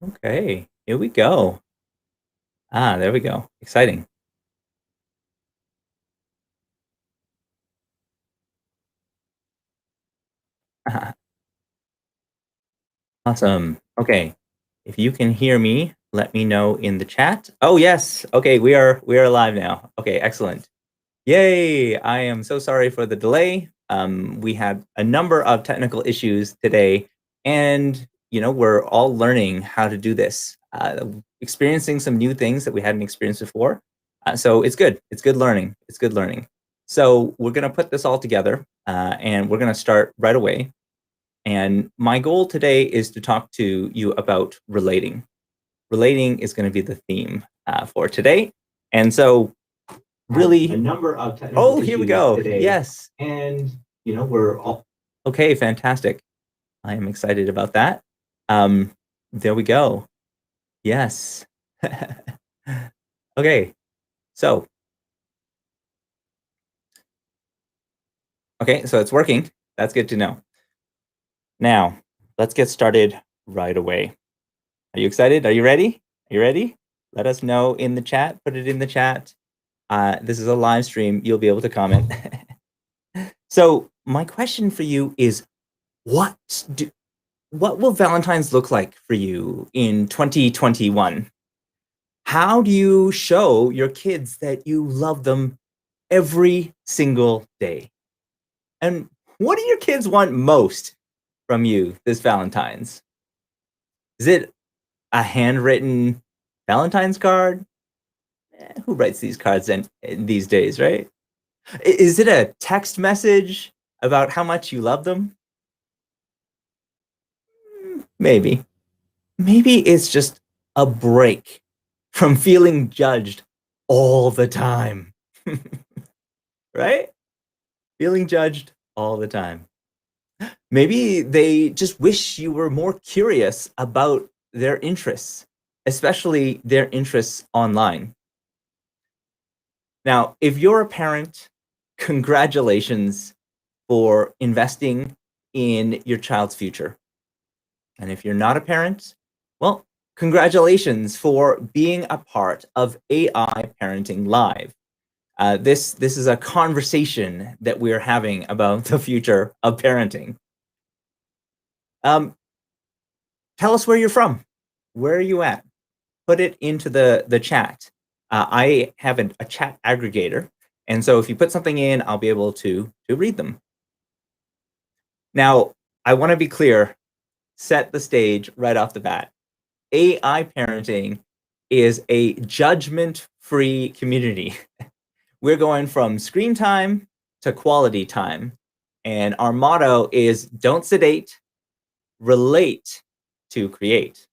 Okay, here we go. There we go. Exciting. Awesome. Okay. If you can hear me, let me know in the chat. Oh, yes. Okay, we are live now. Okay, excellent. Yay! I am so sorry for the delay. We had a number of technical issues today, and we're all learning how to do this, experiencing some new things that we hadn't experienced before. So it's good. It's good learning. It's good learning. So we're gonna put this all together, and we're gonna start right away. And my goal today is to talk to you about relating. Relating is going to be the theme for today. And so really a number of technical here we go today. Yes, and we're all okay. Fantastic. I am excited about that. um there we go. Yes. Okay, so so it's working. That's good to know. Now let's get started right away. Are you excited? Are you ready? Are you ready? Let us know in the chat. Put it in the chat. This is a live stream. You'll be able to comment. So my question for you is, what do what will Valentine's look like for you in 2021? How do you show your kids that you love them every single day? And what do your kids want most from you this Valentine's? Is it a handwritten Valentine's card? Who writes these cards in these days, right? Is it a text message about how much you love them? Maybe. Maybe it's just a break from feeling judged all the time. Right? Feeling judged all the time. Maybe they just wish you were more curious about their interests, especially their interests online. Now, if you're a parent, congratulations for investing in your child's future. And if you're not a parent, well, congratulations for being a part of AI Parenting Live. This is a conversation that we're having about the future of parenting. Um, Tell us where you're from. Where are you at? Put it into the chat. I have a chat aggregator, and so if you put something in, I'll be able to read them. Now, I want to be clear, set the stage right off the bat. AI parenting is a judgment-free community. We're going from screen time to quality time. And our motto is don't sedate, relate to create.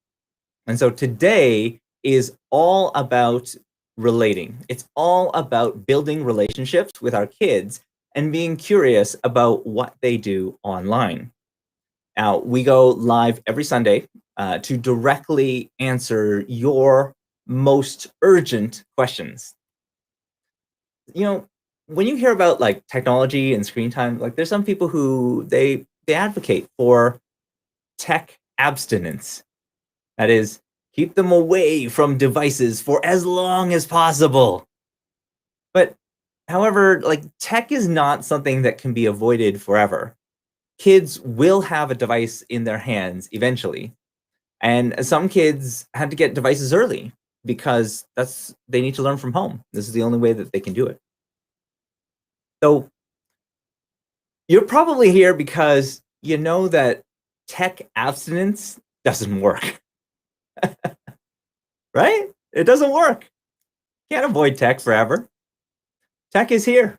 And so today is all about relating. It's all about building relationships with our kids and being curious about what they do online. Now, we go live every Sunday to directly answer your most urgent questions. When you hear about like technology and screen time, like there's some people who they advocate for tech abstinence. That is, keep them away from devices for as long as possible. But however, like tech is not something that can be avoided forever. Kids will have a device in their hands eventually. And some kids had to get devices early because they need to learn from home. This is the only way that they can do it. So you're probably here because you know that tech abstinence doesn't work. Right? It doesn't work. Can't avoid tech forever. Tech is here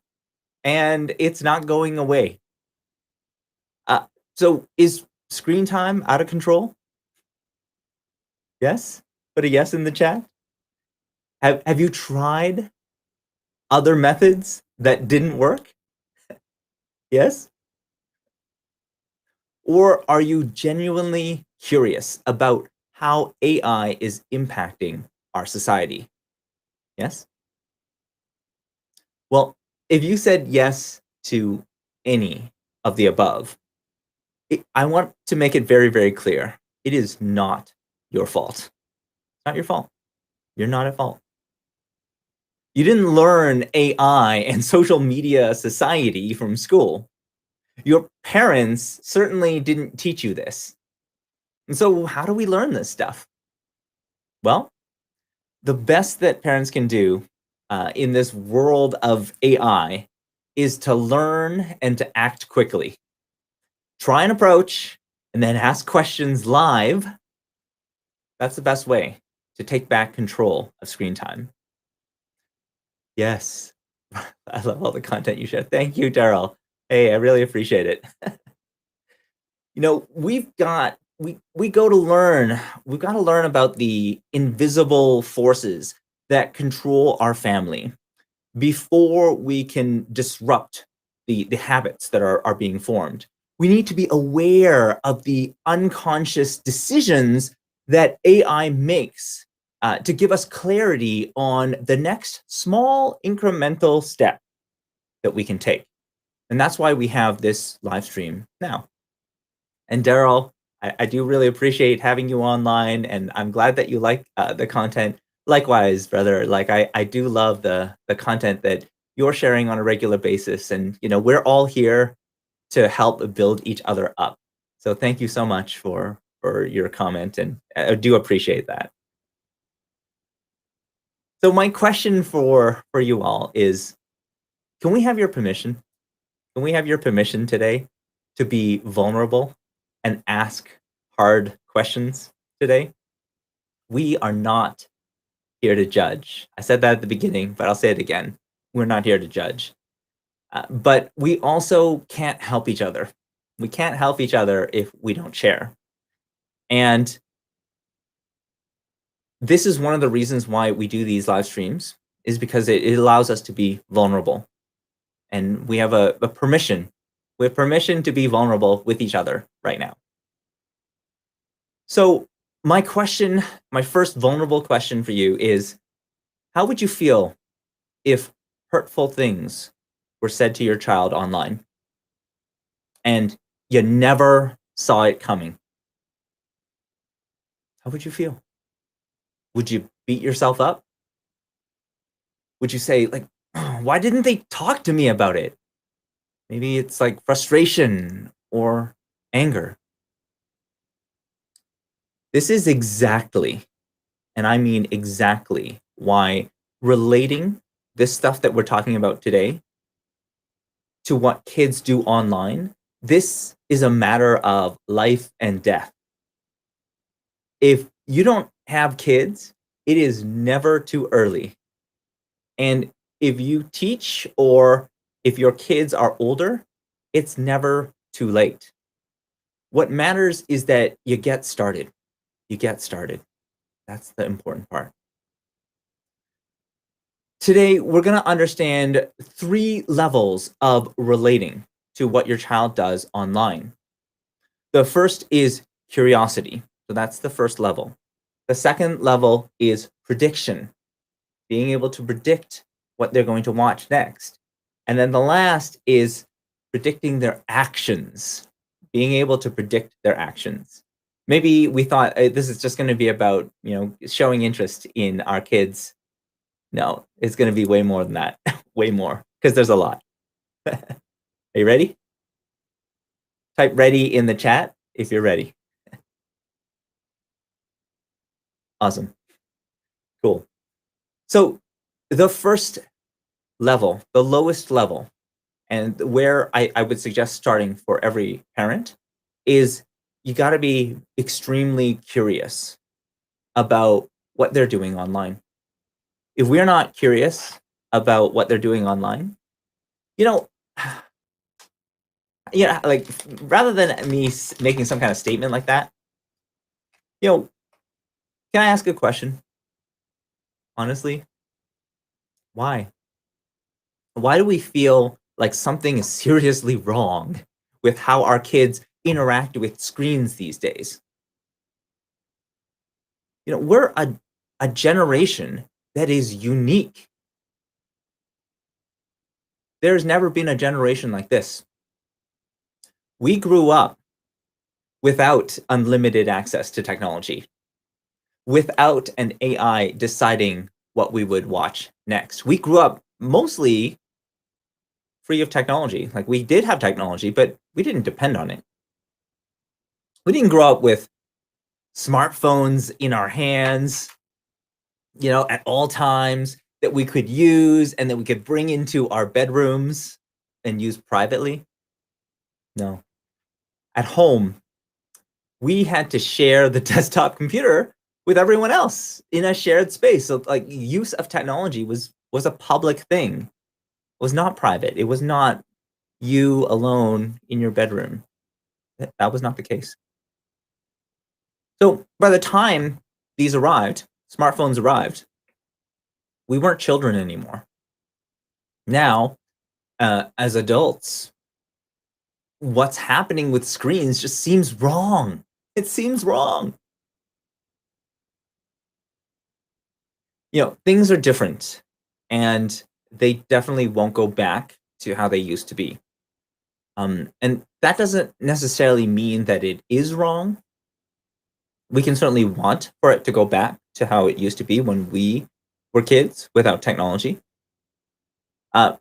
and it's not going away. So is screen time out of control? Yes? Put a yes in the chat. Have you tried other methods that didn't work? Yes? Or are you genuinely curious about how AI is impacting our society? Yes? Well, if you said yes to any of the above, I want to make it very, very clear. It is not your fault. It's not your fault. You're not at fault. You didn't learn AI and social media society from school. Your parents certainly didn't teach you this. And so, how do we learn this stuff? Well, the best that parents can do in this world of AI is to learn and to act quickly. Try an approach and then ask questions live. That's the best way to take back control of screen time. Yes. I love all the content you share. Thank you, Daryl. Hey, I really appreciate it. We go to learn. We've got to learn about the invisible forces that control our family before we can disrupt the habits that are being formed. We need to be aware of the unconscious decisions that AI makes to give us clarity on the next small incremental step that we can take. And that's why we have this live stream now. And Daryl, I do really appreciate having you online, and I'm glad that you like the content. Likewise, brother, like I do love the content that you're sharing on a regular basis, and we're all here to help build each other up. So thank you so much for your comment, and I do appreciate that. So my question for you all is, can we have your permission? Can we have your permission today to be vulnerable and ask hard questions today? We are not here to judge. I said that at the beginning, but I'll say it again. We're not here to judge. But we also can't help each other. We can't help each other if we don't share. And this is one of the reasons why we do these live streams, is because it allows us to be vulnerable. And we have a permission. We have permission to be vulnerable with each other right now. So my question, my first vulnerable question for you is, how would you feel if hurtful things were said to your child online and you never saw it coming? How would you feel? Would you beat yourself up? Would you say, like, "Oh, why didn't they talk to me about it?" Maybe it's like frustration or anger. This is exactly, and I mean exactly, why relating this stuff that we're talking about today to what kids do online, this is a matter of life and death. If you don't have kids, it is never too early. And if you teach, or if your kids are older, it's never too late. What matters is that you get started. You get started. That's the important part. Today, we're going to understand 3 levels of relating to what your child does online. The first is curiosity. So that's the first level. The second level is prediction, being able to predict what they're going to watch next. And then the last is predicting their actions, being able to predict their actions. Maybe we thought this is just going to be about, showing interest in our kids. No, it's going to be way more than that. Way more, because there's a lot. Are you ready? Type ready in the chat if you're ready. Awesome. Cool. So the first level, the lowest level, and where I would suggest starting for every parent, is you got to be extremely curious about what they're doing online. If we're not curious about what they're doing online, you know, like, rather than me making some kind of statement like that, you know, can I ask a question? Honestly, why? Why do we feel like something is seriously wrong with how our kids interact with screens these days? We're a generation that is unique. There's never been a generation like this. We grew up without unlimited access to technology. without an AI deciding what we would watch next. We grew up mostly free of technology. Like we did have technology, but we didn't depend on it. We didn't grow up with smartphones in our hands, at all times that we could use and that we could bring into our bedrooms and use privately. No. At home, we had to share the desktop computer with everyone else in a shared space. So like use of technology was a public thing. It was not private. It was not you alone in your bedroom. That was not the case. So by the time these arrived, smartphones arrived, we weren't children anymore. Now, as adults, what's happening with screens just seems wrong. It seems wrong. Things are different, and they definitely won't go back to how they used to be. And that doesn't necessarily mean that it is wrong. We can certainly want for it to go back to how it used to be when we were kids without technology. Uh,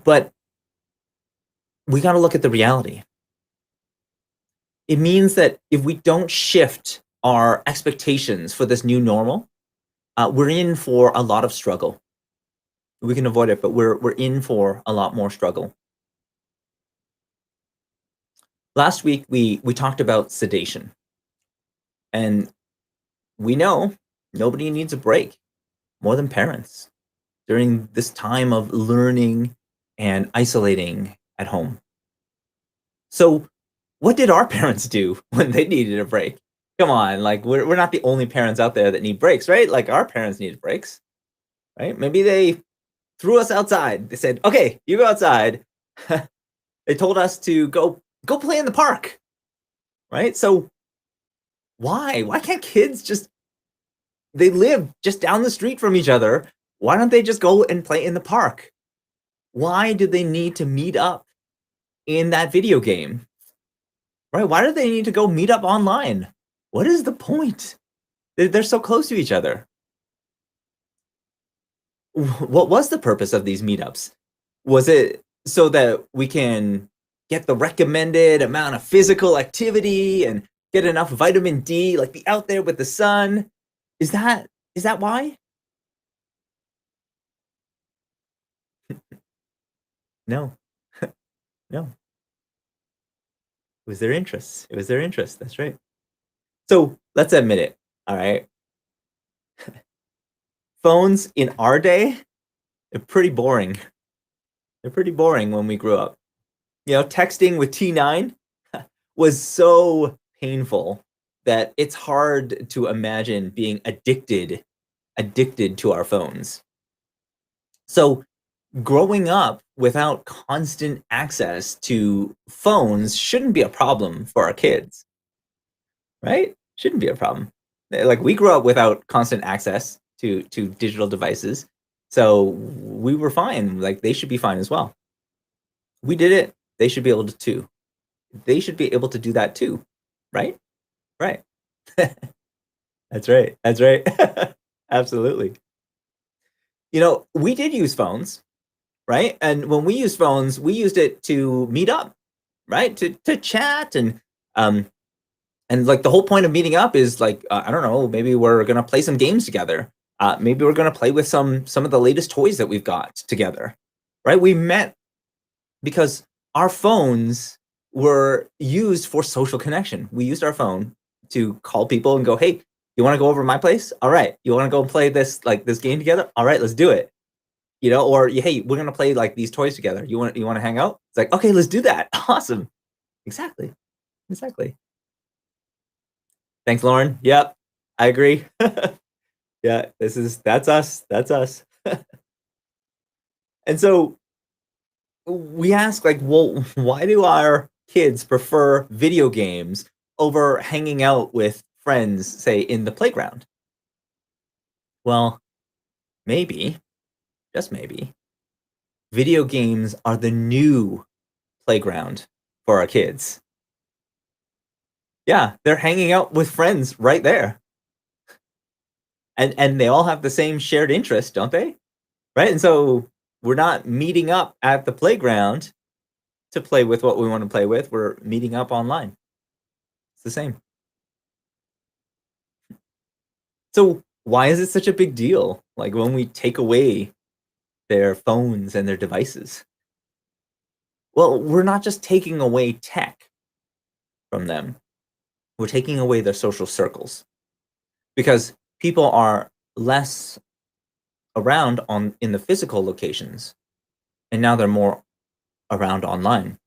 but we got to look at the reality. It means that if we don't shift our expectations for this new normal, we're in for a lot of struggle. We can avoid it, but we're in for a lot more struggle. Last week we talked about sedation, and we know nobody needs a break more than parents during this time of learning and isolating at home. So, what did our parents do when they needed a break? Come on, like we're not the only parents out there that need breaks, right? Like our parents needed breaks, right? Maybe they threw us outside. They said, "Okay, you go outside." They told us to go play in the park, right? So why? Why can't kids just they live just down the street from each other. Why don't they just go and play in the park? Why do they need to meet up in that video game? Right? Why do they need to go meet up online? What is the point? They're so close to each other. What was the purpose of these meetups? Was it so that we can get the recommended amount of physical activity and get enough vitamin D, like be out there with the sun? Is that why? No, no. It was their interests. It was their interest. That's right. So let's admit it. All right. Phones in our day, they're pretty boring. They're pretty boring when we grew up. Texting with T9 was so painful that it's hard to imagine being addicted to our phones. So growing up without constant access to phones shouldn't be a problem for our kids, right? Shouldn't be a problem. Like we grew up without constant access to digital devices, so we were fine. Like they should be fine as well. We did it. They should be able to too. They should be able to do that too, right? Right. That's right. That's right. Absolutely. We did use phones, right? And when we used phones, we used it to meet up, right? To chat um and like the whole point of meeting up is like I don't know, maybe we're gonna play some games together. Maybe we're gonna play with some of the latest toys that we've got together, right? We met because our phones were used for social connection. We used our phone to call people and go, "Hey, you want to go over to my place? All right. You want to go play this game together? All right, let's do it." Or hey, we're gonna play like these toys together. You want to hang out? It's like, okay, let's do that. Awesome. Exactly. Exactly. Thanks, Lauren. Yep, I agree. Yeah, that's us. That's us. And so we ask, like, well, why do our kids prefer video games over hanging out with friends, say, in the playground? Well, maybe, just maybe, video games are the new playground for our kids. Yeah, they're hanging out with friends right there. and they all have the same shared interest, don't they? Right? And so we're not meeting up at the playground to play with what we want to play with. We're meeting up online. It's the same. So why is it such a big deal? Like when we take away their phones and their devices? Well, we're not just taking away tech from them. We're taking away their social circles because people are less around on in the physical locations and now they're more around online.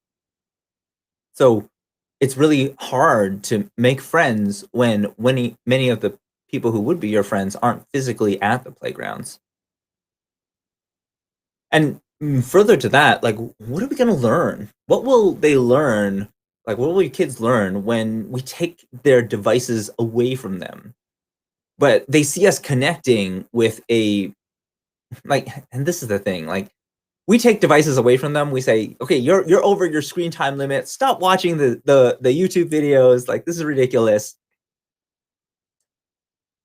So it's really hard to make friends when many of the people who would be your friends aren't physically at the playgrounds. And further to that, like, what are we going to learn? What will they learn? Like, what will your kids learn when we take their devices away from them? But they see us connecting with a like, and this is the thing, like, we take devices away from them. We say, okay, you're over your screen time limit. Stop watching the YouTube videos. Like, this is ridiculous.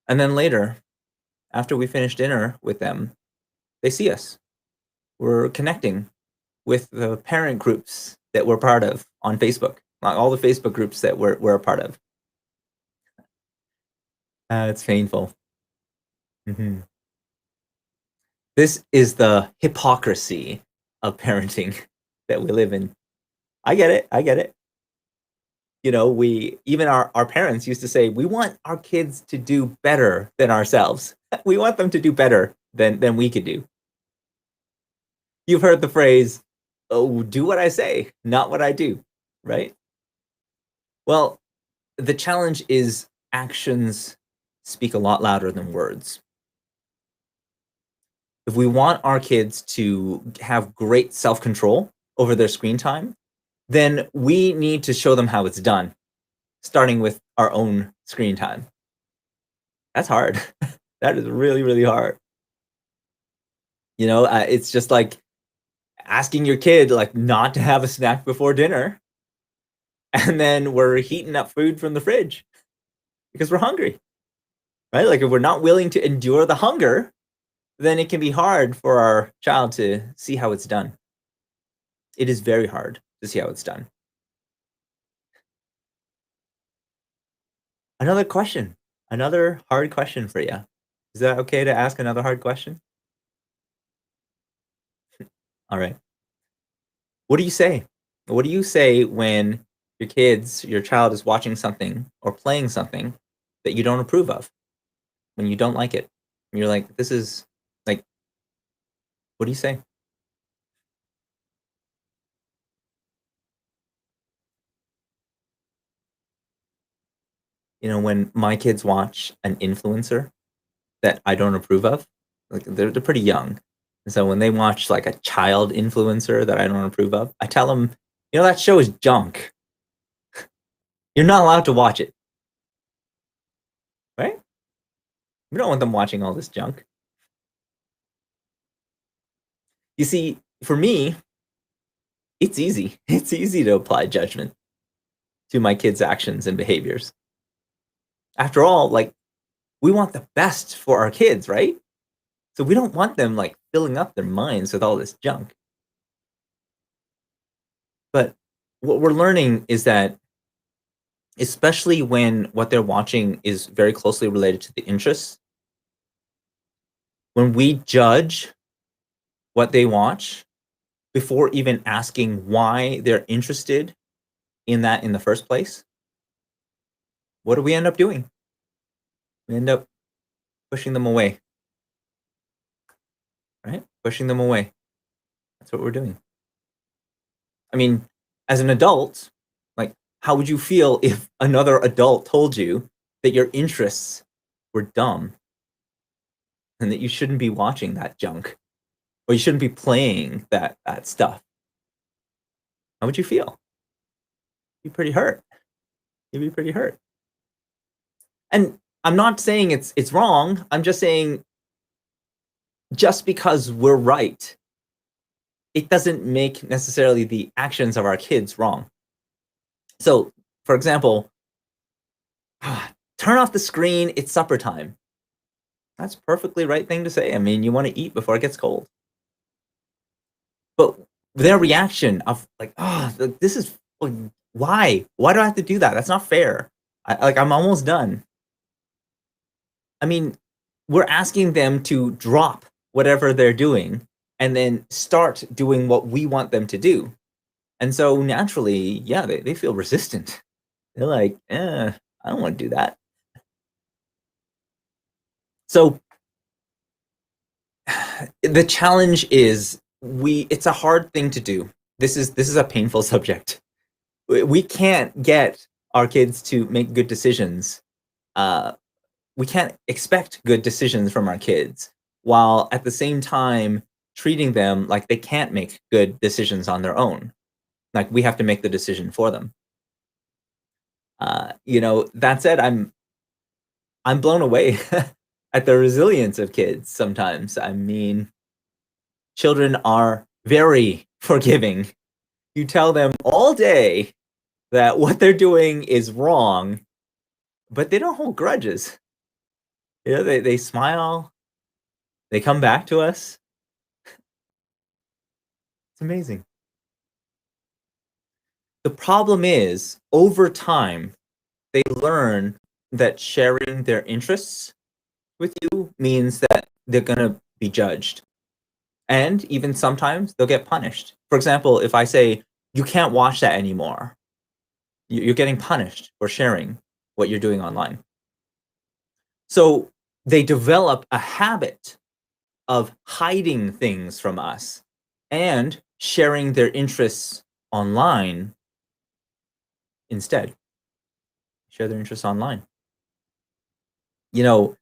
And then later, after we finish dinner with them, they see us. We're connecting with the parent groups that we're part of on Facebook, like all the Facebook groups that we're a part of. It's painful. Mhm. This is the hypocrisy of parenting that we live in. I get it. I get it. You know, we even our parents used to say, we want our kids to do better than ourselves. We want them to do better than we could do. You've heard the phrase, "Oh, do what I say, not what I do," right? Well, the challenge is actions speak a lot louder than words. If we want our kids to have great self-control over their screen time, then we need to show them how it's done, starting with our own screen time. That's hard. That is really, really hard. You know, it's just like asking your kid like not to have a snack before dinner, and then we're heating up food from the fridge because we're hungry, right? Like if we're not willing to endure the hunger, then it can be hard for our child to see how it's done. It is very hard to see how it's done. Another question, another hard question for you. Is that okay to ask another hard question? All right. What do you say? What do you say when your child is watching something or playing something that you don't approve of, when you don't like it? And you're like, this is like, what do you say? You know, when my kids watch an influencer that I don't approve of, like they're pretty young. And so when they watch like a child influencer that I don't approve of, I tell them, you know, that show is junk. You're not allowed to watch it, right? We don't want them watching all this junk. You see, for me, it's easy. It's easy to apply judgment to my kids' actions and behaviors. After all, like we want the best for our kids, right? So we don't want them like filling up their minds with all this junk. But what we're learning is that especially when what they're watching is very closely related to the interests, when we judge what they watch before even asking why they're interested in that in the first place, what do we end up doing? We end up pushing them away, right? Pushing them away. That's what we're doing. I mean, as an adult, like, how would you feel if another adult told you that your interests were dumb and that you shouldn't be watching that junk or you shouldn't be playing that stuff? How would you feel? You'd be pretty hurt. You'd be pretty hurt. And I'm not saying it's wrong. I'm just saying just because we're right, it doesn't make necessarily the actions of our kids wrong. So, for example, turn off the screen, it's supper time. That's perfectly right thing to say. I mean, you wanna eat before it gets cold. But their reaction of like, "Oh, this is like, why? Why do I have to do that? That's not fair." I'm almost done. I mean, we're asking them to drop whatever they're doing and then start doing what we want them to do. And so naturally, yeah, they feel resistant. They're like, I don't want to do that. So the challenge is it's a hard thing to do. This is a painful subject. We can't get our kids to make good decisions. Uh, we can't expect good decisions from our kids while at the same time treating them like they can't make good decisions on their own. Like we have to make the decision for them. That said, I'm blown away at the resilience of kids sometimes. I mean, children are very forgiving. You tell them all day that what they're doing is wrong, but they don't hold grudges. They smile, they come back to us. It's amazing. The problem is, over time, they learn that sharing their interests with you means that they're gonna be judged. And even sometimes they'll get punished. For example, if I say, you can't watch that anymore, you're getting punished for sharing what you're doing online. So they develop a habit of hiding things from us and sharing their interests online instead. Share their interests online. You know,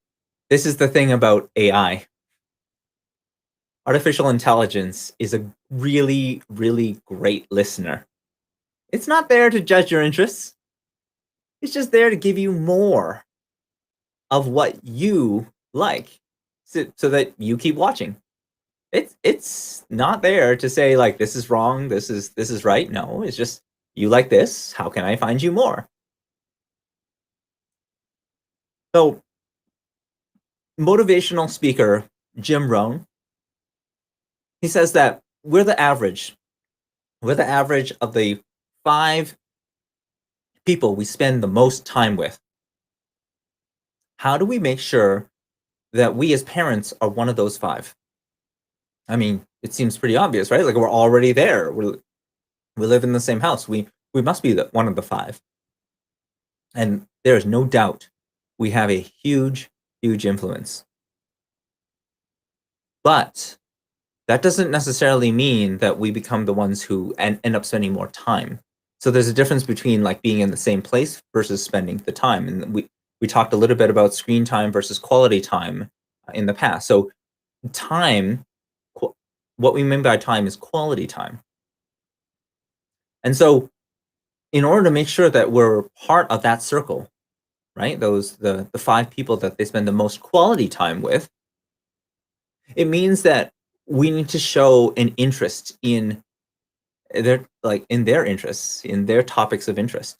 this is the thing about AI. Artificial intelligence is a really, really great listener. It's not there to judge your interests. It's just there to give you more of what you like so that you keep watching. It's not there to say like this is wrong, this is right. No, it's just you like this, how can I find you more? So, motivational speaker Jim Rohn, he says that we're the average of the 5 people we spend the most time with. How do we make sure that we as parents are one of those 5? I mean, it seems pretty obvious, right? Like we're already there. We live in the same house. We must be one of the 5. And there is no doubt we have a huge, huge influence. But that doesn't necessarily mean that we become the ones who end up spending more time. So there's a difference between like being in the same place versus spending the time. And we talked a little bit about screen time versus quality time in the past. So time, what we mean by time is quality time. And so in order to make sure that we're part of that circle, right? The 5 people that they spend the most quality time with, it means that we need to show an interest in their interests, in their topics of interest.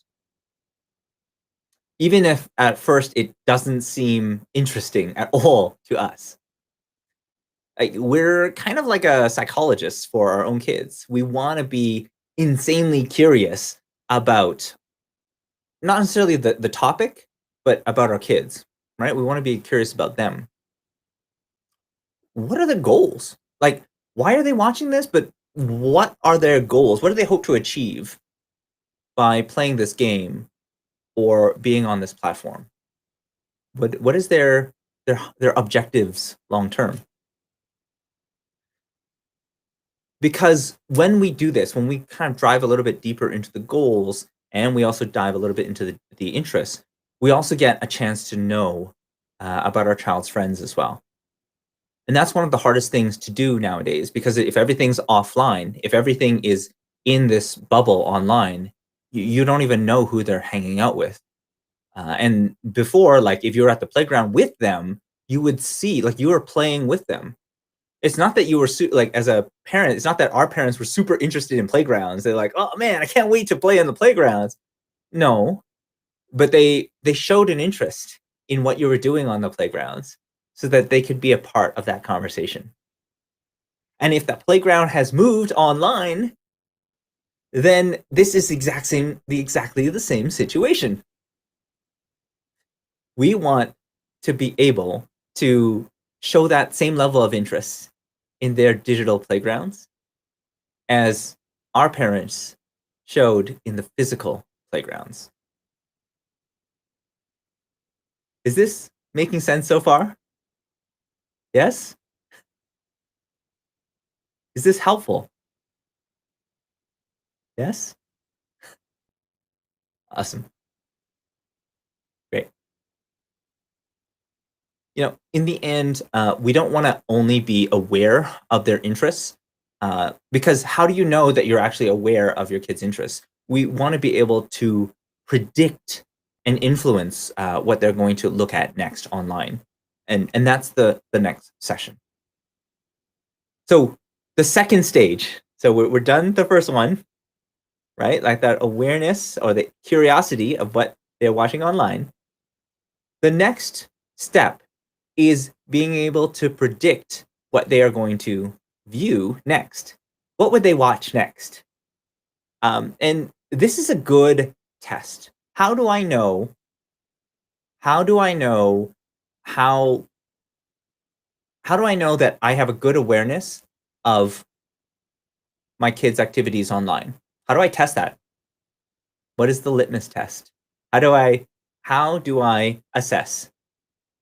Even if at first it doesn't seem interesting at all to us. Like we're kind of like a psychologist for our own kids. We want to be insanely curious about not necessarily the topic, but about our kids, right? We want to be curious about them. What are the goals? Like, why are they watching this? But what are their goals? What do they hope to achieve by playing this game or being on this platform? What is their objectives long term? Because when we do this, when we kind of drive a little bit deeper into the goals and we also dive a little bit into the interests, we also get a chance to know about our child's friends as well. And that's one of the hardest things to do nowadays because if everything's offline, if everything is in this bubble online, you don't even know who they're hanging out with. And before, like if you were at the playground with them, you would see like you were playing with them. It's not that you were like as a parent, it's not that our parents were super interested in playgrounds. They're like, "Oh man, I can't wait to play in the playgrounds." No, but they showed an interest in what you were doing on the playgrounds. so that they could be a part of that conversation. And if that playground has moved online, then this is exactly the same situation. We want to be able to show that same level of interest in their digital playgrounds as our parents showed in the physical playgrounds. Is this making sense so far? Yes? Is this helpful? Yes? Awesome. Great. In the end, we don't want to only be aware of their interests, because how do you know that you're actually aware of your kids' interests? We want to be able to predict and influence what they're going to look at next online, and that's the next session. So the second stage. So we're done the first one, right? Like that awareness or the curiosity of what they're watching online. The next step is being able to predict what they are going to view next. What would they watch next? And this is a good test. How do I know? How do I know how? How do I know that I have a good awareness of my kids' activities online? How do I test that? What is the litmus test? How do I? How do I assess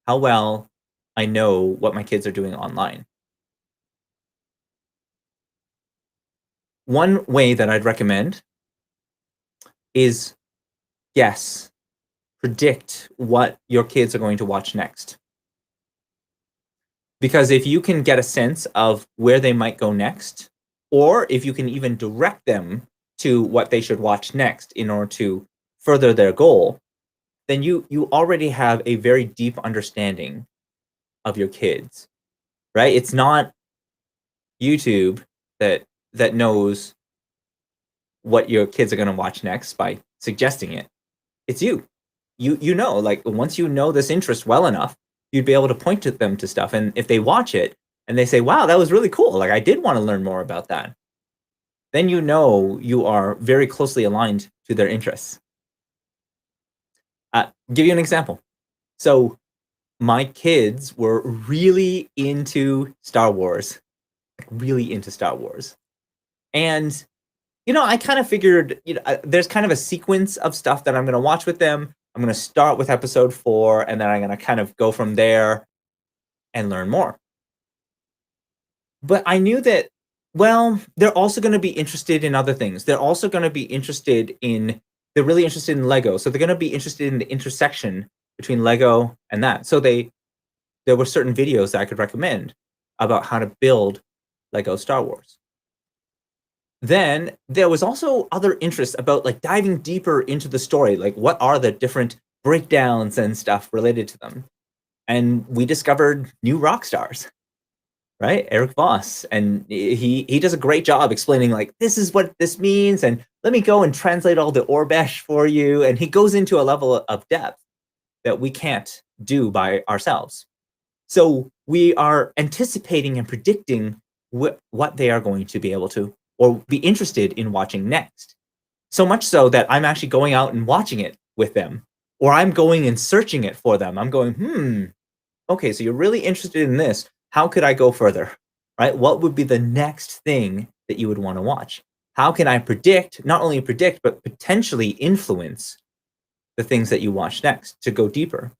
how well I know what my kids are doing online? One way that I'd recommend is guess, predict what your kids are going to watch next. Because if you can get a sense of where they might go next, or if you can even direct them to what they should watch next in order to further their goal, then you already have a very deep understanding of your kids, right? It's not YouTube that knows what your kids are going to watch next by suggesting it. It's you. You know, like once you know this interest well enough, you'd be able to point to them to stuff. And if they watch it and they say, "Wow, that was really cool. Like I did want to learn more about that." Then you know you are very closely aligned to their interests. Give you an example. So my kids were really into Star Wars, like really into Star Wars. And I kind of figured, there's kind of a sequence of stuff that I'm going to watch with them. I'm going to start with episode 4, and then I'm going to kind of go from there and learn more. But I knew that, well, they're also going to be interested in other things. They're really interested in Lego. So they're going to be interested in the intersection between Lego and that. So there were certain videos that I could recommend about how to build Lego Star Wars. Then there was also other interests about like diving deeper into the story, like what are the different breakdowns and stuff related to them. And we discovered new rock stars, right? Eric Voss. And he does a great job explaining like this is what this means, and let me go and translate all the Orbesh for you. And he goes into a level of depth that we can't do by ourselves. So we are anticipating and predicting what they are going to be able to or be interested in watching next. So much so that I'm actually going out and watching it with them, or I'm going and searching it for them. I'm going, okay, so you're really interested in this. How could I go further? Right? What would be the next thing that you would want to watch? How can I predict, not only predict, but potentially influence the things that you watch next to go deeper?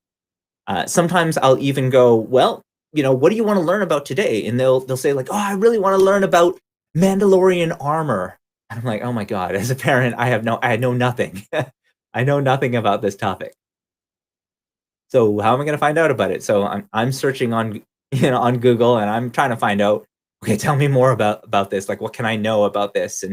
Sometimes I'll even go, well, what do you want to learn about today? And they'll say like, oh, I really want to learn about Mandalorian armor. And I'm like, oh my god, as a parent, I know nothing. I know nothing about this topic. So how am I going to find out about it? So I'm searching on on Google, and I'm trying to find out. Okay, tell me more about this. Like, what can I know about this?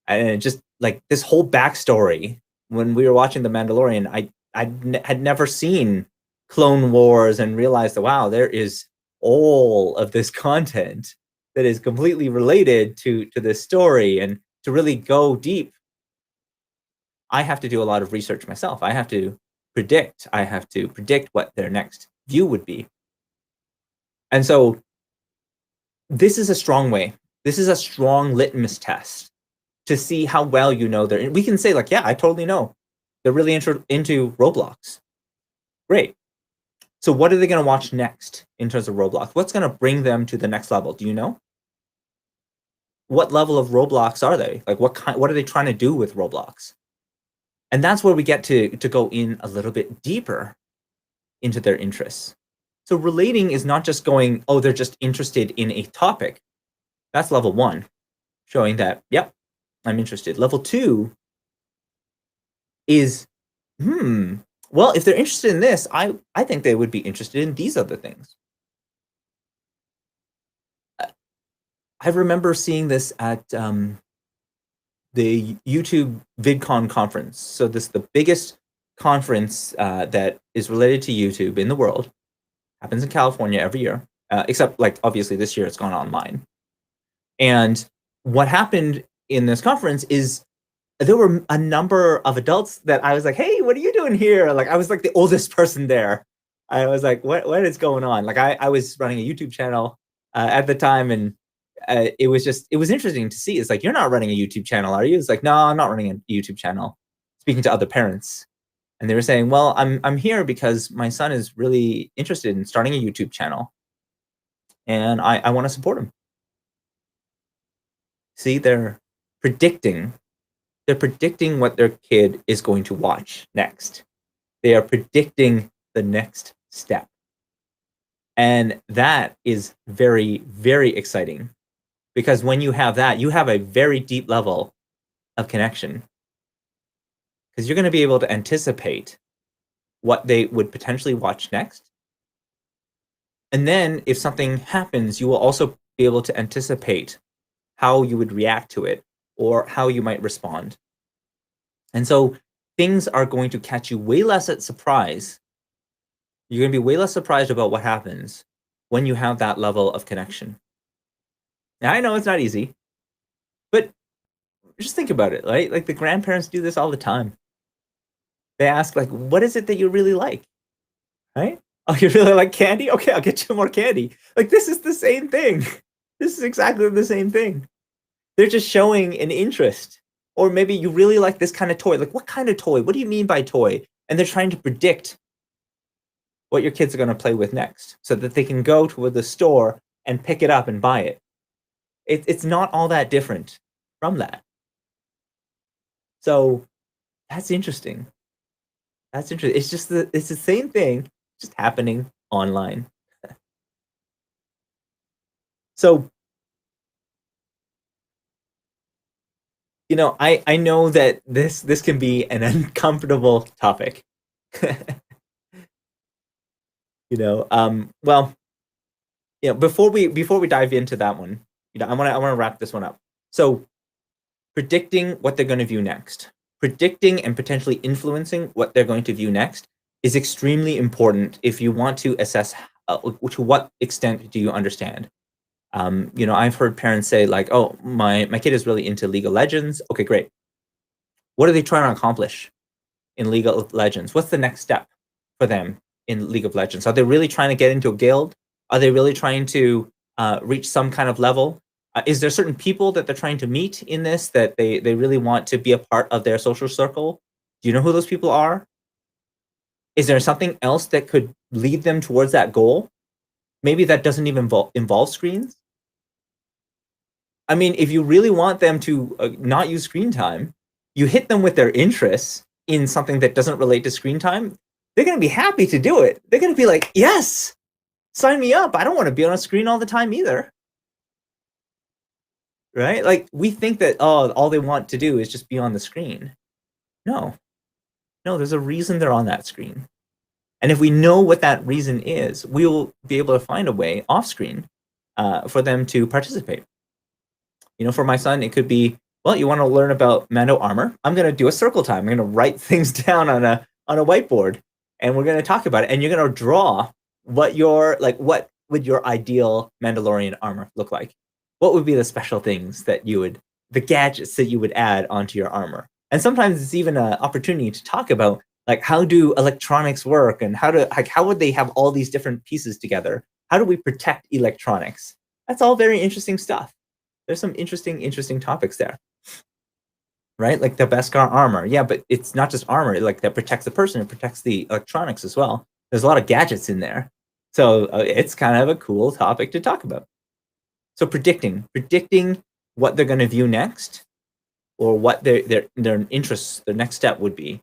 And just like this whole backstory. When we were watching The Mandalorian, had never seen Clone Wars and realized that wow, there is all of this content that is completely related to this story. And to really go deep, I have to do a lot of research myself. I have to predict what their next view would be. And so this is a strong way. This is a strong litmus test to see how well you know they're. We can say like, yeah, I totally know. They're really into Roblox. Great. So what are they going to watch next in terms of Roblox? What's going to bring them to the next level? Do you know? What level of Roblox are they? Like what are they trying to do with Roblox? And that's where we get to go in a little bit deeper into their interests. So relating is not just going, oh, they're just interested in a topic. That's level 1, showing that, yep, I'm interested. Level 2 is, well, if they're interested in this, I think they would be interested in these other things. I remember seeing this at the YouTube VidCon conference. So this is the biggest conference that is related to YouTube in the world. Happens in California every year, except like obviously this year it's gone online. And what happened in this conference is there were a number of adults that I was like, hey, what are you doing here? Like I was like the oldest person there. I was like, what is going on? Like I was running a YouTube channel at the time, and it was interesting to see. It's like, you're not running a YouTube channel, are you? It's like, no, I'm not running a YouTube channel. Speaking to other parents. And they were saying, well, I'm here because my son is really interested in starting a YouTube channel, and I want to support him. See, predicting they're predicting what their kid is going to watch next. They are predicting the next step. And that is very, very exciting, because when you have that, you have a very deep level of connection, because you're going to be able to anticipate what they would potentially watch next. And then if something happens, you will also be able to anticipate how you would react to it or how you might respond. And so things are going to catch you way less at surprise. You're going to be way less surprised about what happens when you have that level of connection. Now, I know it's not easy, but just think about it, right? Like the grandparents do this all the time. They ask, like, what is it that you really like? Right? Oh, you really like candy? Okay, I'll get you more candy. Like, this is the same thing. This is exactly the same thing. They're just showing an interest. Or maybe you really like this kind of toy. Like, what kind of toy? What do you mean by toy? And they're trying to predict what your kids are going to play with next, so that they can go to the store and pick it up and buy it. It's not all that different from that. So that's interesting. That's interesting. It's the same thing, just happening online. So, I know that this can be an uncomfortable topic. Well, before we dive into that one, I want to wrap this one up. So, predicting what they're going to view next, predicting and potentially influencing what they're going to view next is extremely important if you want to assess to what extent do you understand. I've heard parents say like, "Oh, my kid is really into League of Legends." Okay, great. What are they trying to accomplish in League of Legends? What's the next step for them in League of Legends? Are they really trying to get into a guild? Are they really trying to reach some kind of level? Is there certain people that they're trying to meet in this that they really want to be a part of their social circle? Do you know who those people are? Is there something else that could lead them towards that goal? Maybe that doesn't even involve screens. I mean, if you really want them to not use screen time, you hit them with their interests in something that doesn't relate to screen time. They're going to be happy to do it. They're going to be like, yes, sign me up. I don't want to be on a screen all the time either. Right? Like, we think that, oh, all they want to do is just be on the screen. No, there's a reason they're on that screen. And if we know what that reason is, we'll be able to find a way off screen for them to participate. For my son, it could be, well, you want to learn about Mando armor? I'm going to do a circle time. I'm going to write things down on a whiteboard, and we're going to talk about it. And you're going to draw what would your ideal Mandalorian armor look like? What would be the special things the gadgets that you would add onto your armor? And sometimes it's even an opportunity to talk about, like, how do electronics work, and how would they have all these different pieces together? How do we protect electronics? That's all very interesting stuff. There's some interesting topics there, right? Like the Beskar armor. Yeah, but it's not just armor. Like that protects the person. It protects the electronics as well. There's a lot of gadgets in there. So it's kind of a cool topic to talk about. So predicting what they're going to view next, or what their interests, their next step would be,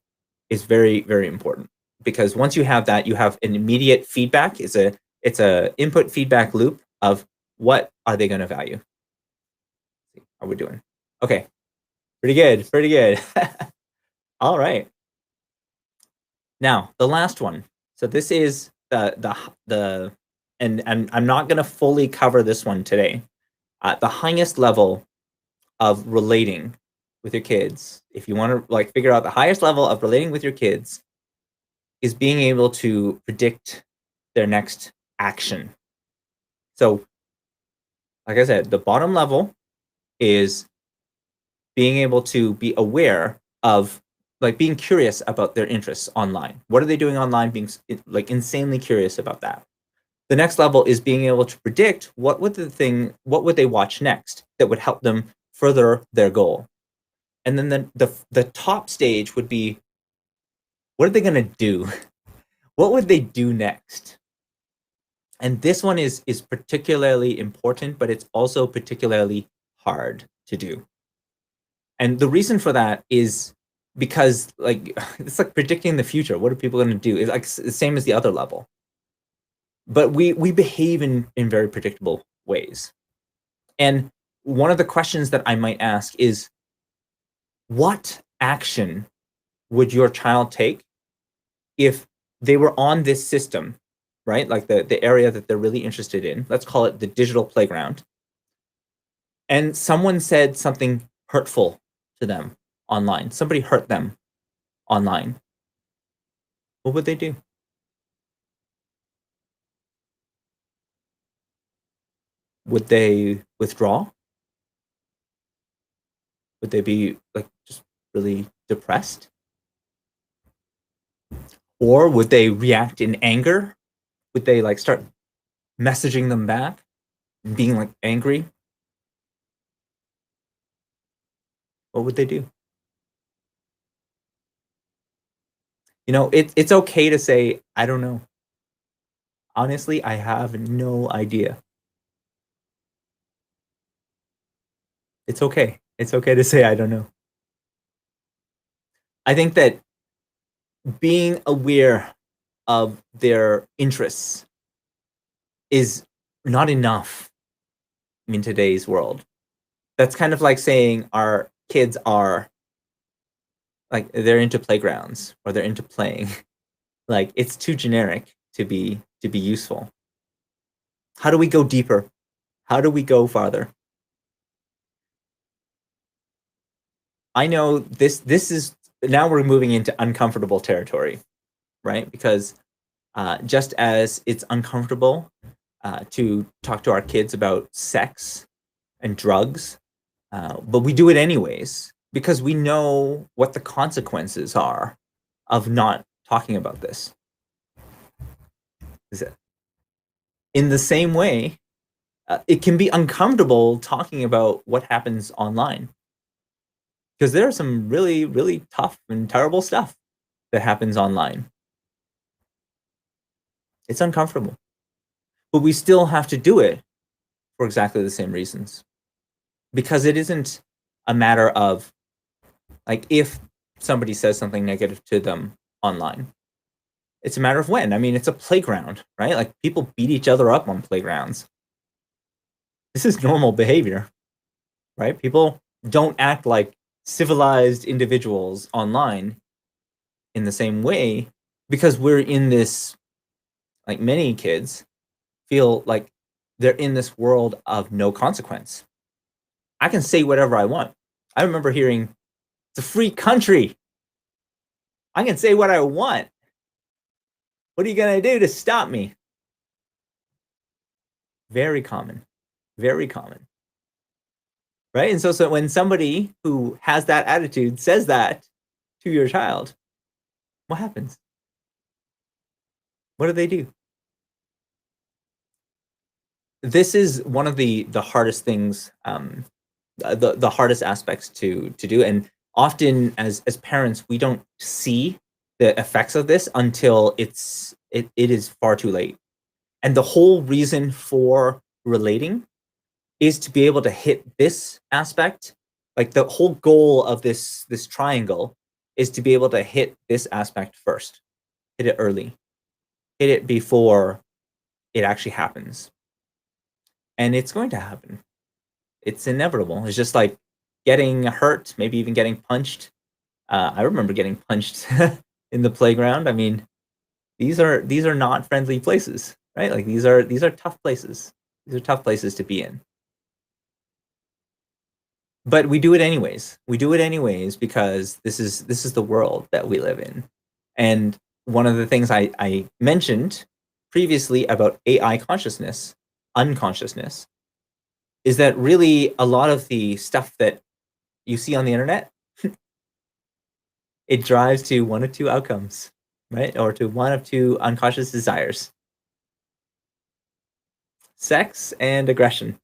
is very important, because once you have that, you have an immediate feedback. It's a input feedback loop of what are they going to value. How are we doing? Okay, pretty good. All right, now the last one. So this is the and I'm not going to fully cover this one today. The highest level of relating with your kids, if you want to like figure out the highest level of relating with your kids, is being able to predict their next action. So, like I said, the bottom level is being able to be aware of, like, being curious about their interests online. What are they doing online? Being like insanely curious about that. The next level is being able to predict what would they watch next that would help them further their goal. And then the top stage would be, what are they going to do? What would they do next? And this one is particularly important, but it's also particularly hard to do. And the reason for that is because, like, it's like predicting the future. What are people going to do? It's like the same as the other level. But we behave in very predictable ways. And one of the questions that I might ask is, what action would your child take if they were on this system, right? Like the area that they're really interested in, let's call it the digital playground, and someone said something hurtful to them online. Somebody hurt them online. What would they do? Would they withdraw? Would they be like just really depressed? Or would they react in anger? Would they like start messaging them back, being like angry? What would they do? It's okay to say, I don't know. Honestly, I have no idea. It's okay. It's okay to say, I don't know. I think that being aware of their interests is not enough in today's world. That's kind of like saying our kids are like, they're into playgrounds or they're into playing. Like, it's too generic to be useful. How do we go deeper? How do we go farther? I know this is, now we're moving into uncomfortable territory, right? Because just as it's uncomfortable to talk to our kids about sex and drugs, but we do it anyways because we know what the consequences are of not talking about this. In the same way, it can be uncomfortable talking about what happens online, because there are some really tough and terrible stuff that happens online. It's uncomfortable, but we still have to do it for exactly the same reasons, because it isn't a matter of, like, if somebody says something negative to them online. It's a matter of when. I mean, it's a playground, right? Like, people beat each other up on playgrounds. This is normal behavior, right? People don't act like civilized individuals online in the same way, because we're in this, like, many kids feel like they're in this world of no consequence. I can say whatever I want. I remember hearing, it's a free country. I can say what I want. What are you going to do to stop me? Very common. Very common. Right? And so when somebody who has that attitude says that to your child, what happens? What do they do? this is one of the hardest things, the hardest aspects to do, and often as parents, we don't see the effects of this until it is far too late. And the whole reason for relating is to be able to hit this aspect. Like the whole goal of this triangle is to be able to hit this aspect first. Hit it early. Hit it before it actually happens. And it's going to happen. It's inevitable. It's just like getting hurt, maybe even getting punched. I remember getting punched in the playground. I mean, these are not friendly places, right? Like these are tough places. These are tough places to be in. But we do it anyways. We do it anyways because this is the world that we live in. And one of the things I mentioned previously about AI consciousness, unconsciousness, is that really a lot of the stuff that you see on the internet, it drives to one of two outcomes, right? Or to one of two unconscious desires: sex and aggression,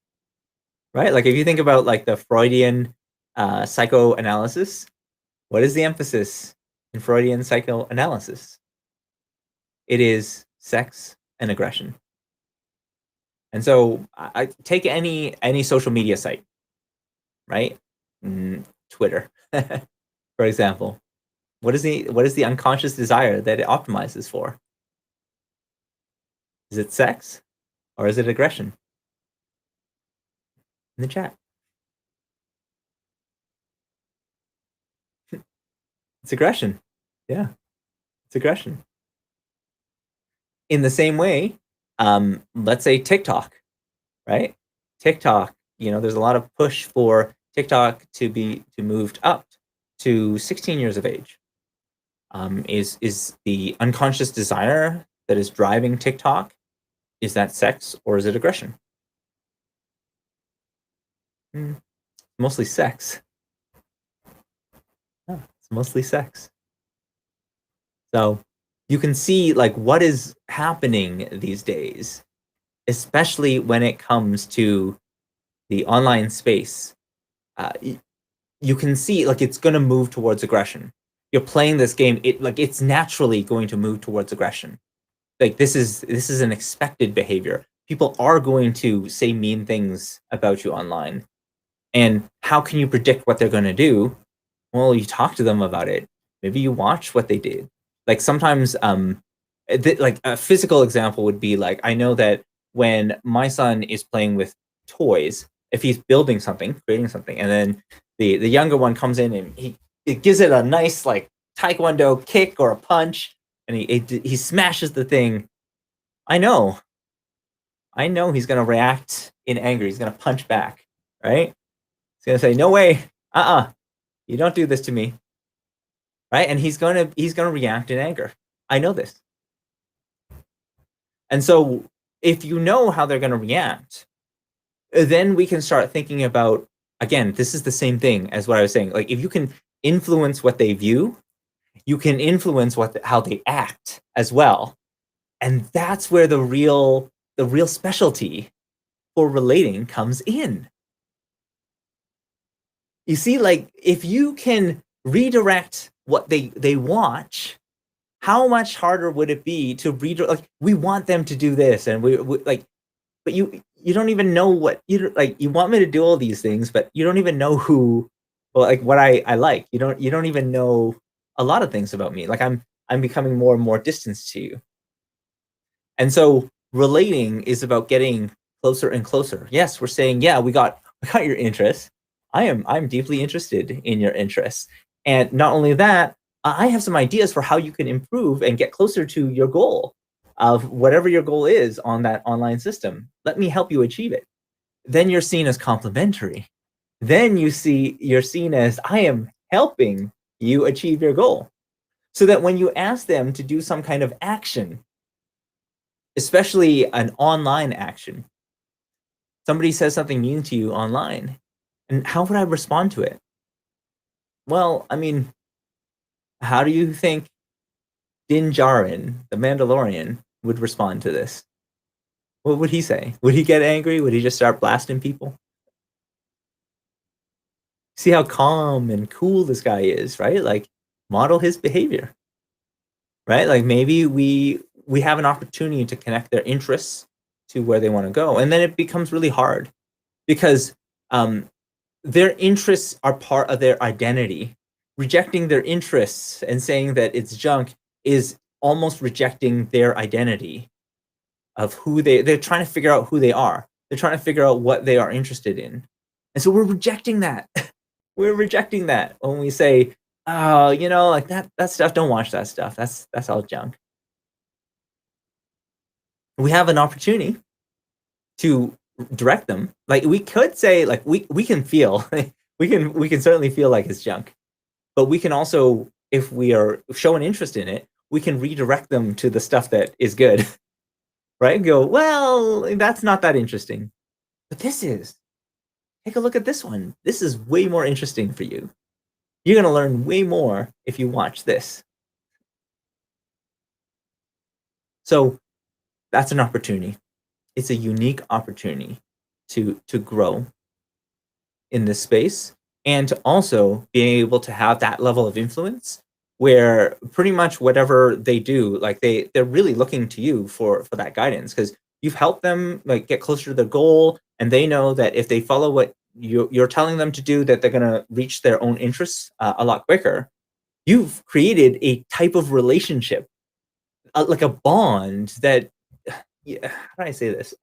right? Like if you think about like the Freudian psychoanalysis, what is the emphasis in Freudian psychoanalysis? It is sex and aggression. And so I take any social media site, right? Twitter, for example. What is the unconscious desire that it optimizes for? Is it sex or is it aggression? In the chat. It's aggression. Yeah, it's aggression. In the same way, let's say TikTok, right? TikTok, there's a lot of push for TikTok to moved up to 16 years of age. Is the unconscious desire that is driving TikTok, is that sex or is it aggression? Mm, mostly sex. Yeah, it's mostly sex. So you can see like what is happening these days, especially when it comes to the online space. Uh, you can see like it's going to move towards aggression. You're playing this game, it's naturally going to move towards aggression. Like this is an expected behavior. People are going to say mean things about you online. And how can you predict what they're going to do? Well, you talk to them about it. Maybe you watch what they did. Like sometimes, like a physical example would be like I know that when my son is playing with toys, if he's building something, creating something, and then the younger one comes in and he gives it a nice like taekwondo kick or a punch, and he smashes the thing. I know, I know he's gonna react in anger. He's gonna punch back, right? He's gonna say, "No way, you don't do this to me," right? And he's gonna react in anger. I know this. And so if you know how they're gonna react, then we can start thinking about, again, this is the same thing as what I was saying. Like if you can influence what they view, you can influence how they act as well. And that's where the real specialty for relating comes in. You see, like if you can redirect what they watch, how much harder would it be to redirect? Like we want them to do this, and we like, but you don't even know what like. You want me to do all these things, but you don't even know who, well, like what I like. You don't even know a lot of things about me. Like I'm becoming more and more distant to you. And so relating is about getting closer and closer. Yes, we're saying, yeah, we got your interests. I'm deeply interested in your interests. And not only that, I have some ideas for how you can improve and get closer to your goal of whatever your goal is on that online system. Let me help you achieve it. Then you're seen as complimentary. Then you're seen as I am helping you achieve your goal. So that when you ask them to do some kind of action, especially an online action. Somebody says something mean to you online, and how would I respond to it? Well, I mean, how do you think Din Djarin, the Mandalorian, would respond to this? What would he say? Would he get angry? Would he just start blasting people? See how calm and cool this guy is, right? Like, model his behavior, right? Like, maybe we have an opportunity to connect their interests to where they want to go, and then it becomes really hard because um, their interests are part of their identity. Rejecting their interests and saying that it's junk is almost rejecting their identity of who they're trying to figure out who they are. They're trying to figure out what they are interested in. And so we're rejecting that. We're rejecting that when we say, "Oh, like that stuff, don't watch that stuff. That's all junk." We have an opportunity to direct them. Like, we could say, like, we can feel we can certainly feel like it's junk. But we can also, if we are showing interest in it, we can redirect them to the stuff that is good, right? And go, well, that's not that interesting. But this is. Take a look at this one. This is way more interesting for you. You're going to learn way more if you watch this. So that's an opportunity. It's a unique opportunity to grow in this space and to also being able to have that level of influence where pretty much whatever they do, like, they're really looking to you for that guidance because you've helped them, like, get closer to their goal, and they know that if they follow what you're telling them to do, that they're going to reach their own interests a lot quicker. You've created a type of relationship, like a bond that, yeah, how do I say this?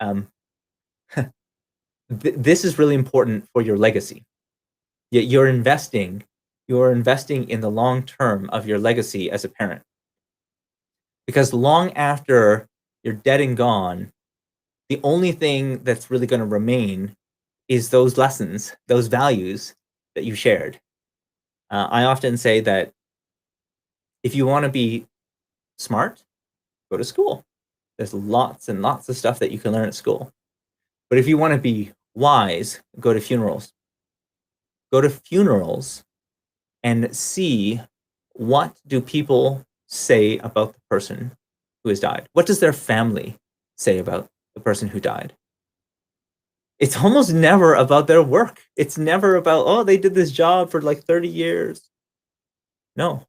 This is really important for your legacy. You're investing in the long term of your legacy as a parent, because long after you're dead and gone, the only thing that's really going to remain is those lessons, those values that you shared. I often say that if you want to be smart, go to school. There's lots and lots of stuff that you can learn at school. But if you want to be wise, go to funerals. Go to funerals and see, what do people say about the person who has died? What does their family say about the person who died? It's almost never about their work. It's never about, oh, they did this job for like 30 years. No.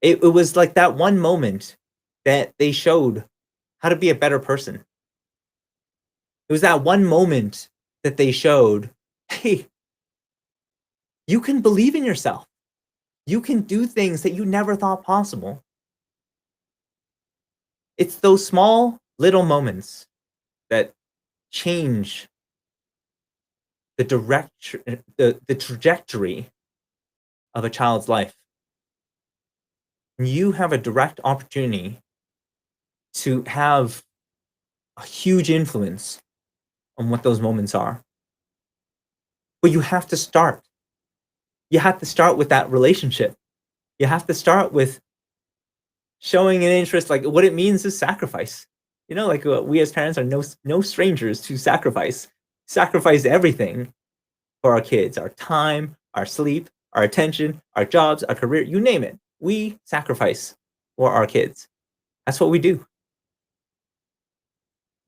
It was like that one moment that they showed how to be a better person. It was that one moment that they showed, hey, you can believe in yourself. You can do things that you never thought possible. It's those small little moments that change the trajectory of a child's life. You have a direct opportunity to have a huge influence on what those moments are. But you have to start. You have to start with that relationship. You have to start with showing an interest, like, what it means is sacrifice. Like, we as parents are no strangers to sacrifice. Sacrifice everything for our kids, our time, our sleep, our attention, our jobs, our career, you name it. We sacrifice for our kids. That's what we do.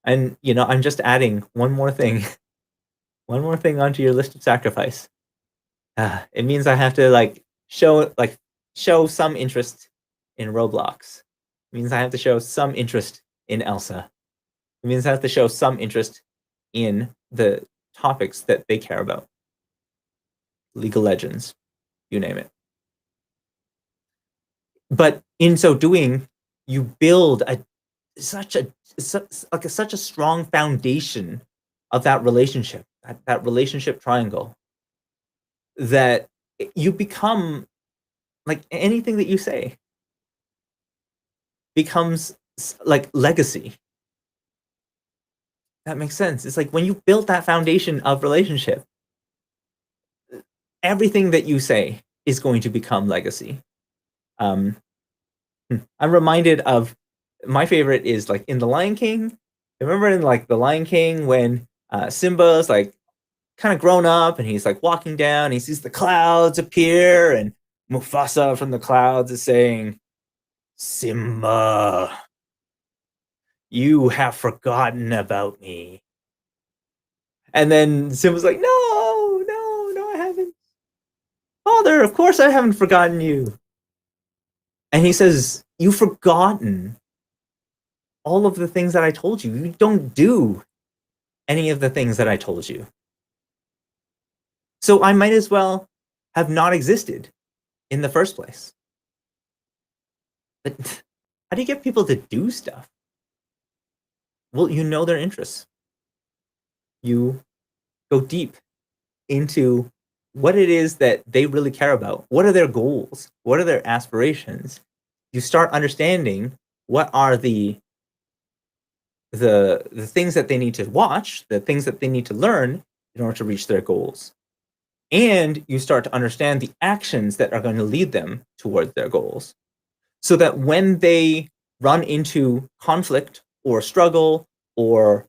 And, I'm just adding one more thing, one more thing onto your list of sacrifice. It means I have to, like, show some interest in Roblox. It means I have to show some interest in Elsa. It means I have to show some interest in the topics that they care about. League of Legends, you name it. But in so doing, you build such a such a strong foundation of that relationship, that relationship triangle, that you become, like, anything that you say becomes like legacy. That makes sense. It's like when you built that foundation of relationship, everything that you say is going to become legacy. Um, I'm reminded of, my favorite is, like, in The Lion King. Remember in, like, The Lion King when Simba's, like, kind of grown up and he's, like, walking down, he sees the clouds appear, and Mufasa from the clouds is saying, Simba. You have forgotten about me. And then Sim was like, no, no, no, I haven't. Father, of course I haven't forgotten you. And he says, you've forgotten all of the things that I told you. You don't do any of the things that I told you. So I might as well have not existed in the first place. But how do you get people to do stuff? Well, you know their interests. You go deep into what it is that they really care about. What are their goals? What are their aspirations? You start understanding what are the things that they need to watch, the things that they need to learn in order to reach their goals. And you start to understand the actions that are going to lead them towards their goals. So that when they run into conflict or struggle or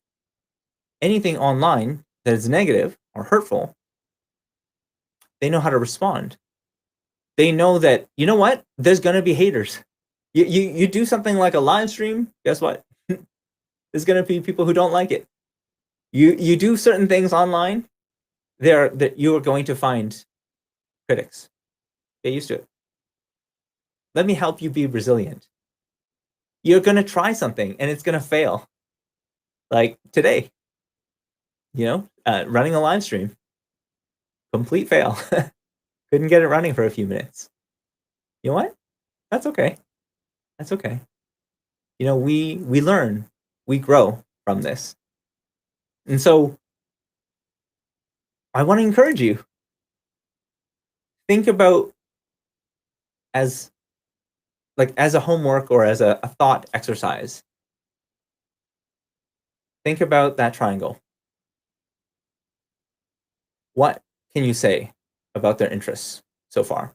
anything online that is negative or hurtful, they know how to respond. They know that, you know what? There's going to be haters. You do something like a live stream, guess what? There's going to be people who don't like it. You do certain things online, there that you are going to find critics. Get used to it. Let me help you be resilient. You're going to try something and it's going to fail. Like today, running a live stream, complete fail. Couldn't get it running for a few minutes. You know what? That's okay. That's okay. We learn, we grow from this. And so I want to encourage you. Think about as as a homework or as a thought exercise. Think about that triangle. What can you say about their interests so far?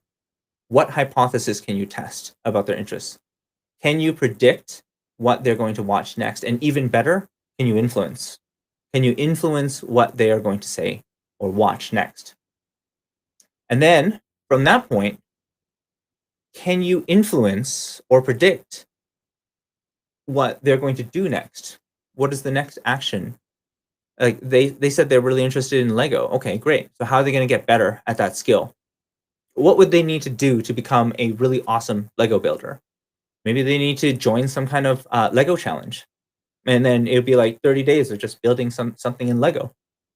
What hypothesis can you test about their interests? Can you predict what they're going to watch next? And even better, can you influence? Can you influence what they are going to say or watch next? And then from that point, can you influence or predict what they're going to do next? What is the next action? Like they said they're really interested in Lego. Okay, great. So how are they going to get better at that skill? What would they need to do to become a really awesome Lego builder? Maybe they need to join some kind of Lego challenge. And then it would be like 30 days of just building something in Lego.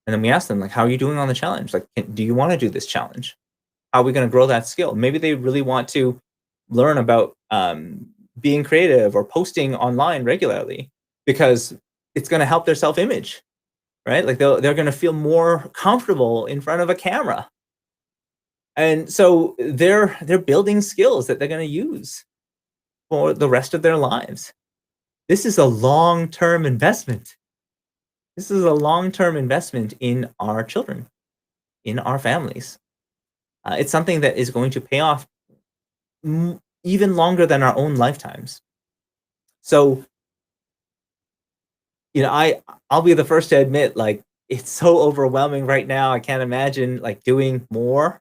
And then we ask them, like, how are you doing on the challenge? Like, do you want to do this challenge? How are we going to grow that skill? Maybe they really want to learn about being creative or posting online regularly because it's going to help their self-image, right? Like they're going to feel more comfortable in front of a camera. And so they're building skills that they're going to use for the rest of their lives. This is a long-term investment. This is a long-term investment in our children, in our families. It's something that is going to pay off even longer than our own lifetimes. So, I'll be the first to admit, like, it's so overwhelming right now. I can't imagine like doing more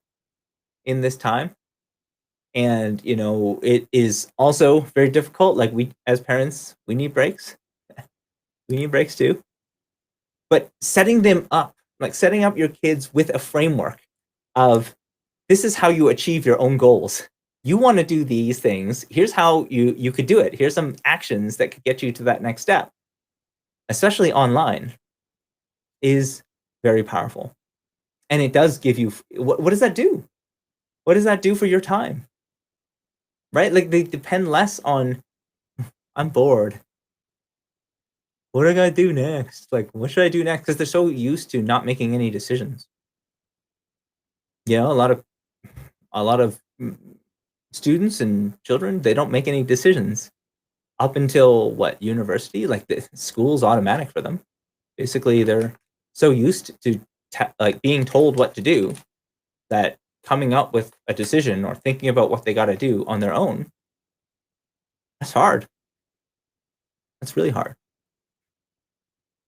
in this time. And it is also very difficult. Like we as parents, we need breaks. We need breaks too. But setting up your kids with a framework of this is how you achieve your own goals. You want to do these things. Here's how you could do it. Here's some actions that could get you to that next step, especially online, is very powerful. And it does give you what does that do? What does that do for your time? Right? Like they depend less on I'm bored. What do I gotta do next? Like, what should I do next? Because they're so used to not making any decisions. A lot of students and children, they don't make any decisions up until what university? Like the school's automatic for them. Basically, they're so used to like being told what to do that coming up with a decision or thinking about what they got to do on their own, that's hard. That's really hard.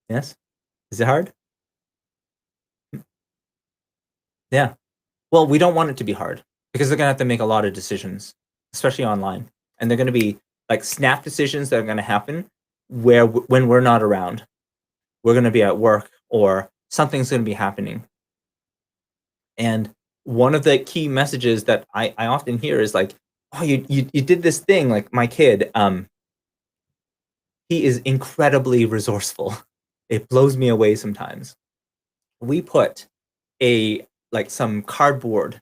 Yes, is it hard? Yeah. Well, we don't want it to be hard because they're gonna have to make a lot of decisions, especially online, and they're gonna be like snap decisions that are gonna happen when we're not around, we're going to be at work or something's going to be happening. And one of the key messages that I often hear is like, oh, you did this thing. Like my kid, he is incredibly resourceful. It blows me away sometimes. We put a like some cardboard,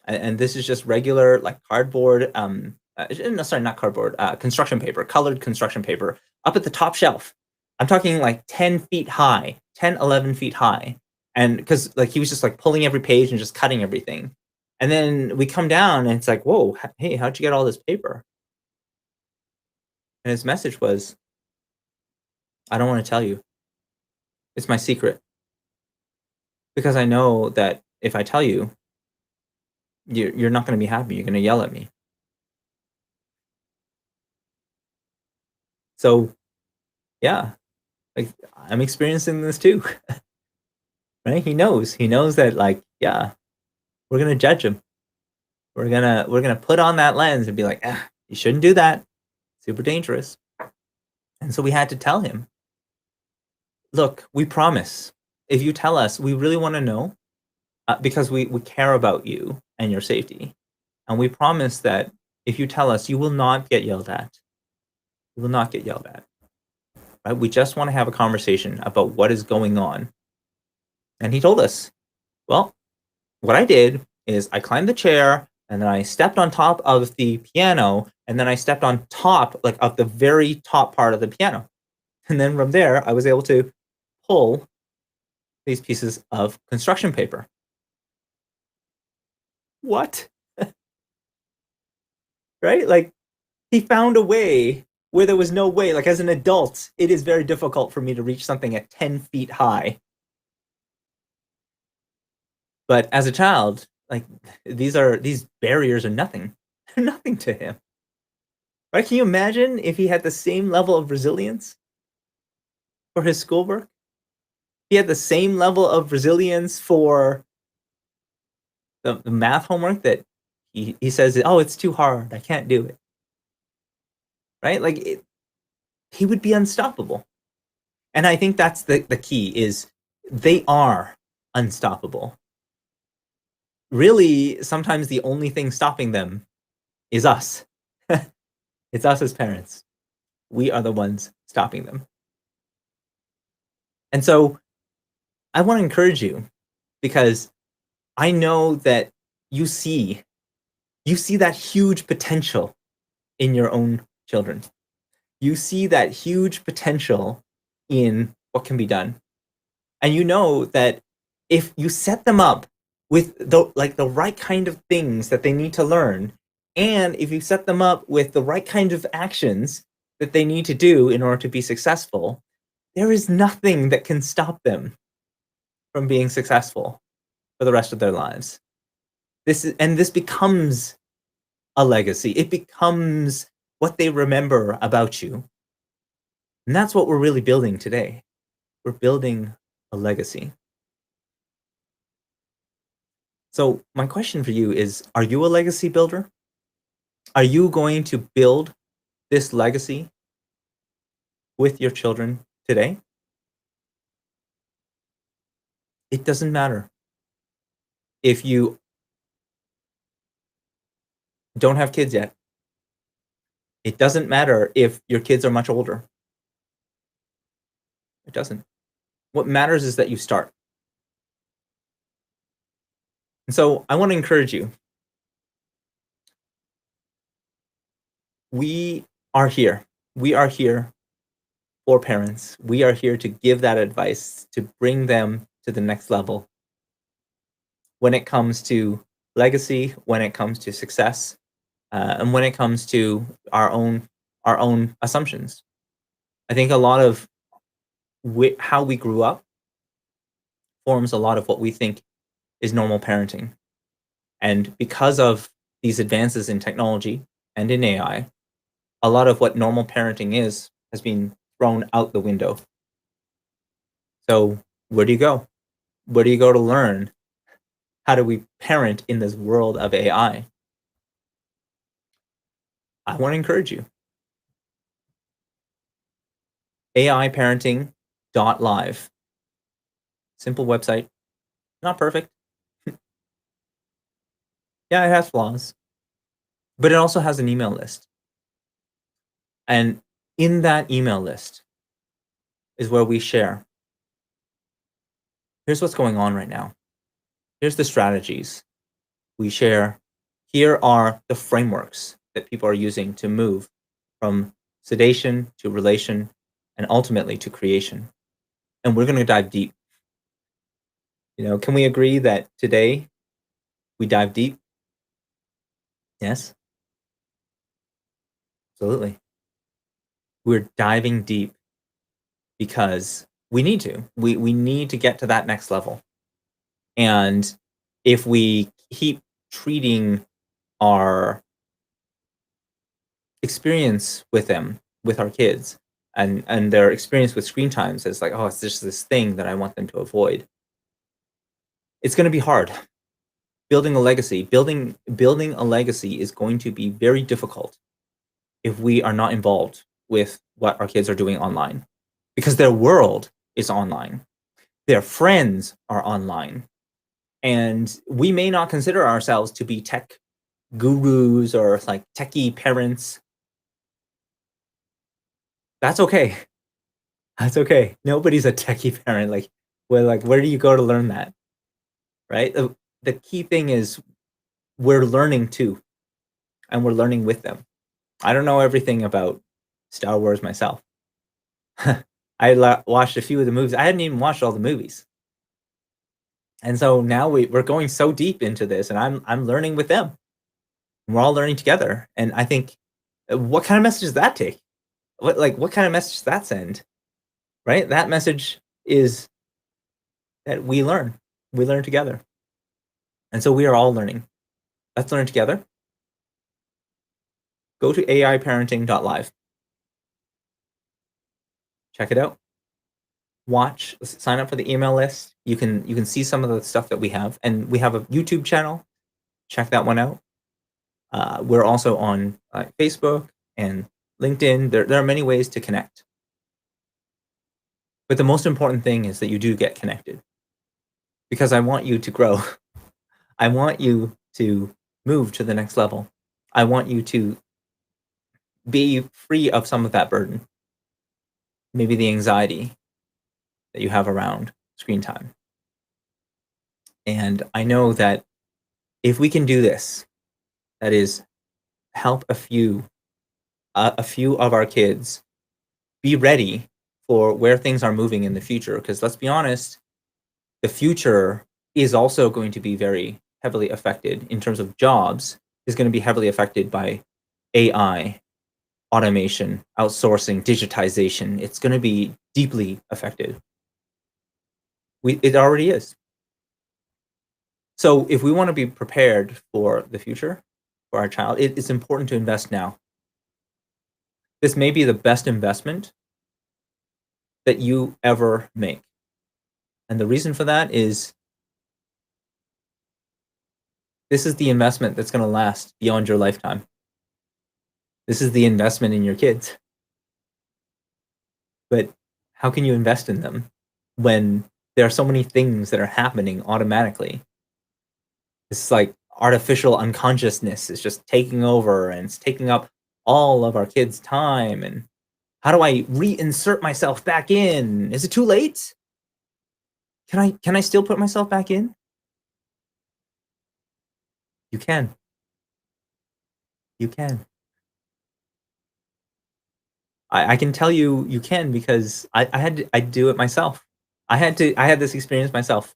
and this is just regular like cardboard, no, sorry, not cardboard, construction paper, colored construction paper, up at the top shelf. I'm talking like 10 feet high, 10, 11 feet high. And because like he was just like pulling every page and just cutting everything. And then we come down and it's like, whoa, hey, how'd you get all this paper? And his message was, I don't want to tell you. It's my secret. Because I know that if I tell you, you're not going to be happy. You're going to yell at me. So, yeah, like I'm experiencing this too, right? He knows that like, yeah, we're going to judge him. We're going to put on that lens and be like, ah, you shouldn't do that. Super dangerous. And so we had to tell him, look, we promise. If you tell us, we really want to know because we care about you and your safety. And we promise that if you tell us, you will not get yelled at. You will not get yelled at. Right? We just want to have a conversation about what is going on. And he told us, well, what I did is I climbed the chair and then I stepped on top of the piano and then I stepped on top like of the very top part of the piano. And then from there I was able to pull these pieces of construction paper. What? Right? Like he found a way where there was no way. Like as an adult, it is very difficult for me to reach something at 10 feet high. But as a child, like these barriers are nothing. They're nothing to him. Right? Can you imagine if he had the same level of resilience for his schoolwork? He had the same level of resilience for the math homework that he says, oh, it's too hard. I can't do it. Right? Like he would be unstoppable. And I think that's the key is they are unstoppable. Really, sometimes the only thing stopping them is us. It's us as parents. We are the ones stopping them. And so I want to encourage you because I know that you see you see that huge potential in your own children. You see that huge potential in what can be done. And you know that if you set them up with the right kind of things that they need to learn, and if you set them up with the right kind of actions that they need to do in order to be successful, there is nothing that can stop them from being successful for the rest of their lives. This becomes a legacy. It becomes what they remember about you. And that's what we're really building today. We're building a legacy. So, my question for you is, are you a legacy builder? Are you going to build this legacy with your children today? It doesn't matter if you don't have kids yet. It doesn't matter if your kids are much older. It doesn't. What matters is that you start. And so I want to encourage you. We are here. We are here for parents. We are here to give that advice, to bring them to the next level when it comes to legacy, when it comes to success, and when it comes to our own assumptions. I think a lot of how we grew up forms a lot of what we think is normal parenting. And because of these advances in technology and in AI, a lot of what normal parenting is has been thrown out the window. So, where do you go? Where do you go to learn how do we parent in this world of AI? I want to encourage you. aiparenting.live. Simple website, not perfect. Yeah, it has flaws, but it also has an email list. And in that email list is where we share. Here's what's going on right now. Here's the strategies we share. Here are the frameworks that people are using to move from sedation to relation and ultimately to creation. And we're going to dive deep. Can we agree that today we dive deep? Yes, absolutely. We're diving deep because we need to. We need to get to that next level. And if we keep treating our experience with them, with our kids, and their experience with screen times as like, oh, it's just this thing that I want them to avoid, it's going to be hard. Building a legacy is going to be very difficult if we are not involved with what our kids are doing online, because their world is online, their friends are online, and we may not consider ourselves to be tech gurus or like techie parents. That's okay. That's okay. Nobody's a techie parent. Where do you go to learn that? Right? The key thing is we're learning too, and we're learning with them. I don't know everything about Star Wars myself. Watched a few of the movies. I hadn't even watched all the movies, and so now we're going so deep into this, and I'm learning with them. We're all learning together, and I think, what kind of message does that take? What kind of message does that send? Right? That message is that we learn together, and so we are all learning. Let's learn together. Go to aiparenting.live. Check it out. Sign up for the email list. You can see some of the stuff that we have, and we have a YouTube channel. Check that one out. We're also on Facebook and LinkedIn. There are many ways to connect, but the most important thing is that you do get connected, because I want you to grow. I want you to move to the next level. I want you to be free of some of that burden, maybe the anxiety that you have around screen time. And I know that if we can do this, that is, help a few of our kids be ready for where things are moving in the future. Because let's be honest, the future is also going to be very heavily affected in terms of jobs, is going to be heavily affected by AI, automation, outsourcing, digitization. It's going to be deeply affected. It already is. So if we want to be prepared for the future for our child, it's important to invest now. This may be the best investment that you ever make. And the reason for that is this is the investment that's going to last beyond your lifetime. This is the investment in your kids. But how can you invest in them when there are so many things that are happening automatically? It's like artificial unconsciousness is just taking over, and it's taking up all of our kids' time. And how do I reinsert myself back in? Is it too late? Can I still put myself back in? You can. You can. I can tell you you can, because I do it myself. I had this experience myself.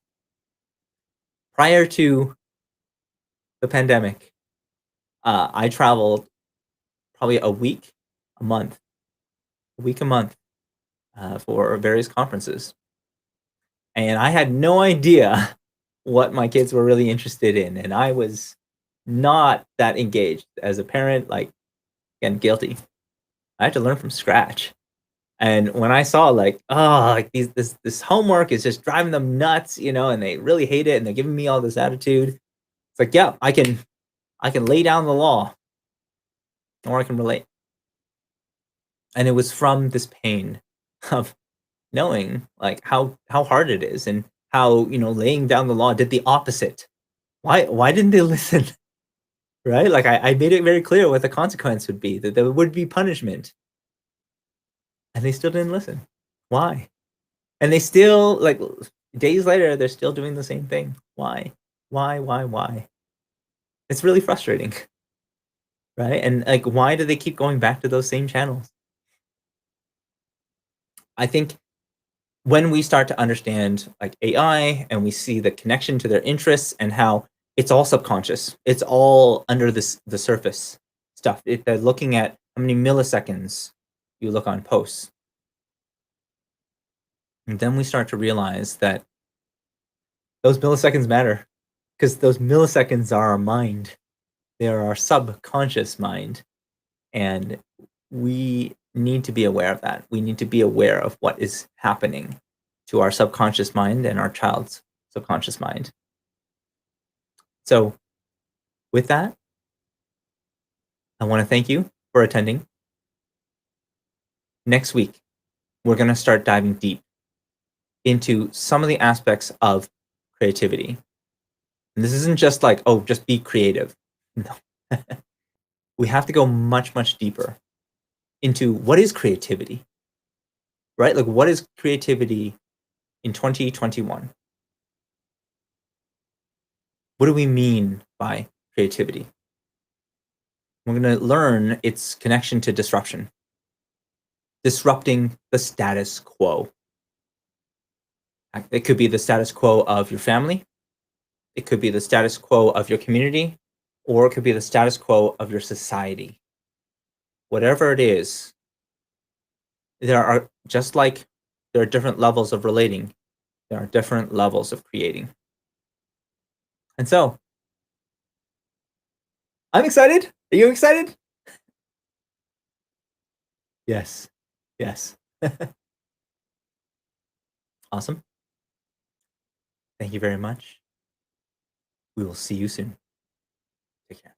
Prior to the pandemic, I traveled probably a month, a week, a month, for various conferences, and I had no idea what my kids were really interested in, and I was not that engaged as a parent. Like, again, guilty. I had to learn from scratch. And when I saw, like, oh, like this homework is just driving them nuts, and they really hate it, and they're giving me all this attitude. It's like, yeah, I can lay down the law, or I can relate. And it was from this pain of knowing, like, how hard it is and how, laying down the law did the opposite. Why didn't they listen? Right? Like, I made it very clear what the consequence would be, that there would be punishment, and they still didn't listen. Why? And they still, like, days later, they're still doing the same thing. Why? Why? It's really frustrating, right? And, like, why do they keep going back to those same channels? I think when we start to understand, like, AI and we see the connection to their interests and how it's all subconscious, it's all under the surface stuff. They're looking at how many milliseconds you look on posts, and then we start to realize that those milliseconds matter because those milliseconds are our mind. They are our subconscious mind, and we need to be aware of that. We need to be aware of what is happening to our subconscious mind and our child's subconscious mind. So, with that, I want to thank you for attending. Next week, we're going to start diving deep into some of the aspects of creativity. And this isn't just like, oh, just be creative. No. We have to go much, much deeper into what is creativity, right? Like, what is creativity in 2021? What do we mean by creativity? We're going to learn its connection to disruption, disrupting the status quo. It could be the status quo of your family, it could be the status quo of your community, or it could be the status quo of your society. Whatever it is, there are, just like there are different levels of relating, there are different levels of creating. And so, I'm excited. Are you excited? Yes. Yes. Awesome. Thank you very much. We will see you soon. Take care.